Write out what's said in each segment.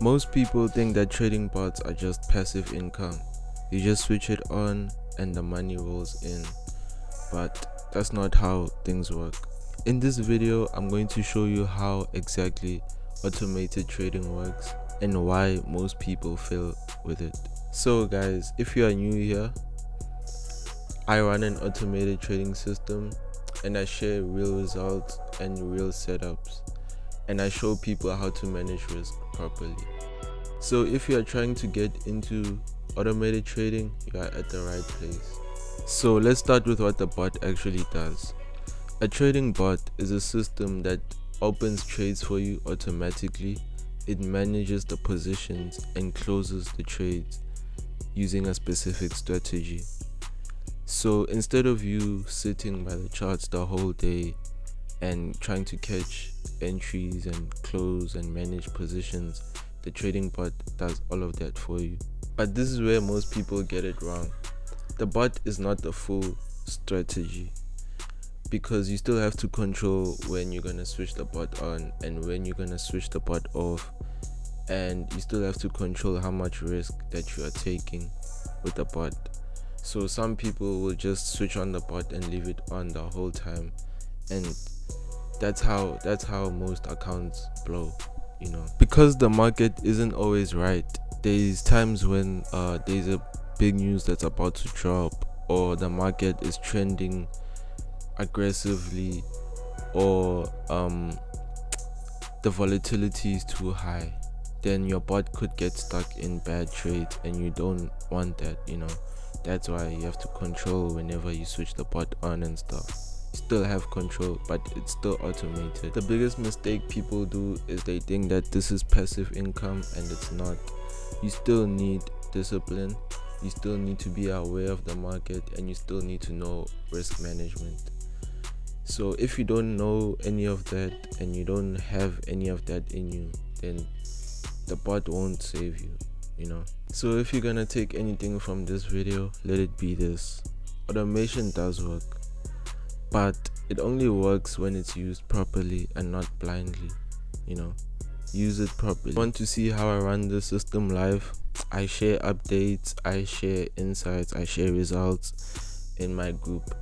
Most people think that trading bots are just passive income. You just switch it on and the money rolls in. But that's not how things work. In this video, I'm going to show you how exactly automated trading works and why most people fail with it. So guys, if you are new here, I run an automated trading system and I share real results and real setups, and I show people how to manage risk properly. So if you are trying to get into automated trading, you are at the right place. So let's start with what the bot actually does. A trading bot is a system that opens trades for you automatically. It manages the positions and closes the trades using a specific strategy. So instead of you sitting by the charts the whole day and trying to catch entries and close and manage positions, the trading bot does all of that for you. But this is where most people get it wrong. The bot is not the full strategy, because you still have to control when you're gonna switch the bot on and when you're gonna switch the bot off, and you still have to control how much risk that you are taking with the bot. So some people will just switch on the bot and leave it on the whole time, and that's how most accounts blow, because the market isn't always right. There's times when there's a big news that's about to drop, or the market is trending aggressively, or the volatility is too high. Then your bot could get stuck in bad trades, and you don't want that. That's why you have to control whenever you switch the bot on and stuff. You still have control, but it's still automated. The biggest mistake people do is they think that this is passive income, and it's not. You still need discipline, you still need to be aware of the market, and you still need to know risk management. So if you don't know any of that and you don't have any of that in you, then the bot won't save you. So if you're gonna take anything from this video, let it be this: automation does work, but it only works when it's used properly and not blindly. Use it properly. Want to see how I run the system live? I share updates, I share insights, I share results in my group.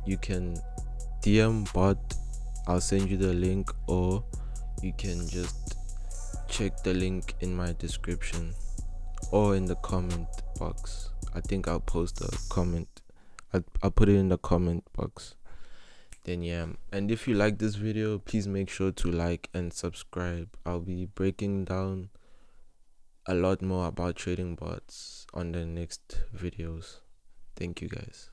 You can DM bot, I'll send you the link, or you can just check the link in my description or in the comment box. I think I'll post a comment. I'll put it in the comment box. Then yeah, and if you like this video, please make sure to like and subscribe. I'll be breaking down a lot more about trading bots on the next videos. Thank you guys.